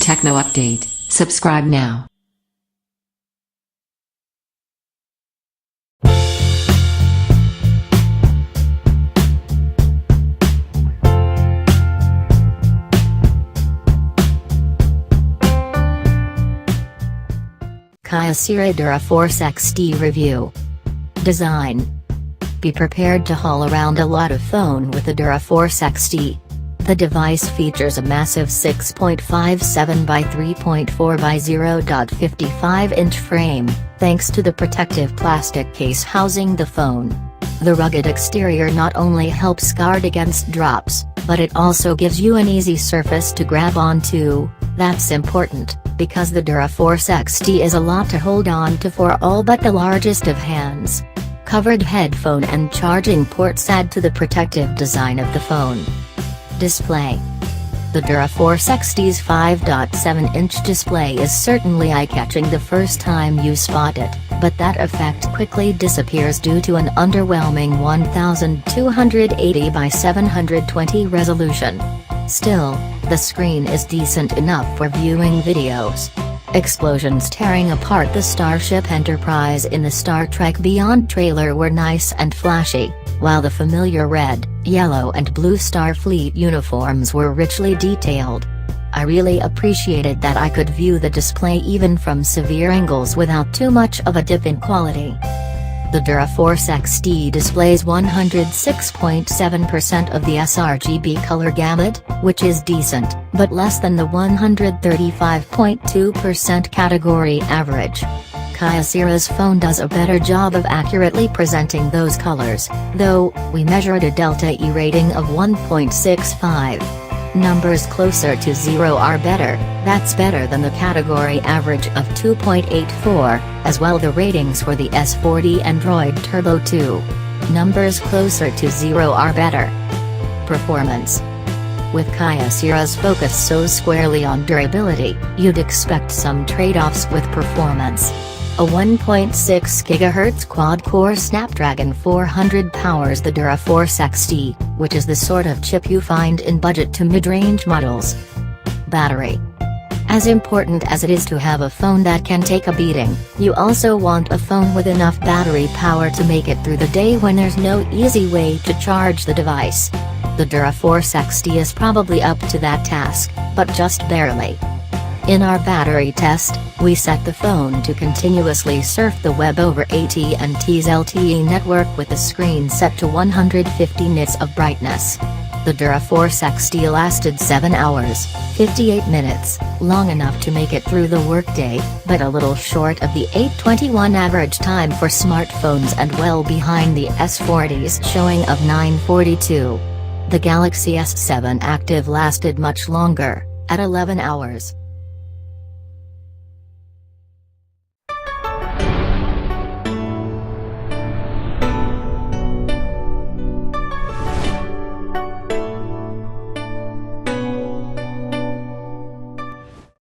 Techno update. Subscribe now. Kyocera Duraforce XD Review. Design. Be prepared to haul around a lot of phone with the Duraforce XD. The device features a massive 6.57 by 3.4 by 0.55-inch frame, thanks to the protective plastic case housing the phone. The rugged exterior not only helps guard against drops, but it also gives you an easy surface to grab onto. That's important, because the Duraforce XD is a lot to hold on to for all but the largest of hands. Covered headphone and charging ports add to the protective design of the phone. Display. The Duraforce XD's 5.7-inch display is certainly eye-catching the first time you spot it, but that effect quickly disappears due to an underwhelming 1280 by 720 resolution. Still, the screen is decent enough for viewing videos. Explosions tearing apart the Starship Enterprise in the Star Trek Beyond trailer were nice and flashy, while the familiar red, yellow and blue Starfleet uniforms were richly detailed. I really appreciated that I could view the display even from severe angles without too much of a dip in quality. The Duraforce XD displays 106.7% of the sRGB color gamut, which is decent, but less than the 135.2% category average. Kyocera's phone does a better job of accurately presenting those colors, though. We measured a delta E rating of 1.65. Numbers closer to 0 are better. That's better than the category average of 2.84, as well the ratings for the S40 Android Turbo 2. Numbers closer to 0 are better. Performance. With Kyocera's focus so squarely on durability, you'd expect some trade-offs with performance. A 1.6 GHz quad-core Snapdragon 400 powers the Duraforce XD, which is the sort of chip you find in budget to mid-range models. Battery. As important as it is to have a phone that can take a beating, you also want a phone with enough battery power to make it through the day when there's no easy way to charge the device. The Duraforce XD is probably up to that task, but just barely. In our battery test, we set the phone to continuously surf the web over AT&T's LTE network with the screen set to 150 nits of brightness. The Duraforce XD lasted 7 hours, 58 minutes, long enough to make it through the workday, but a little short of the 8:21 average time for smartphones and well behind the S40's showing of 9:42. The Galaxy S7 Active lasted much longer, at 11 hours.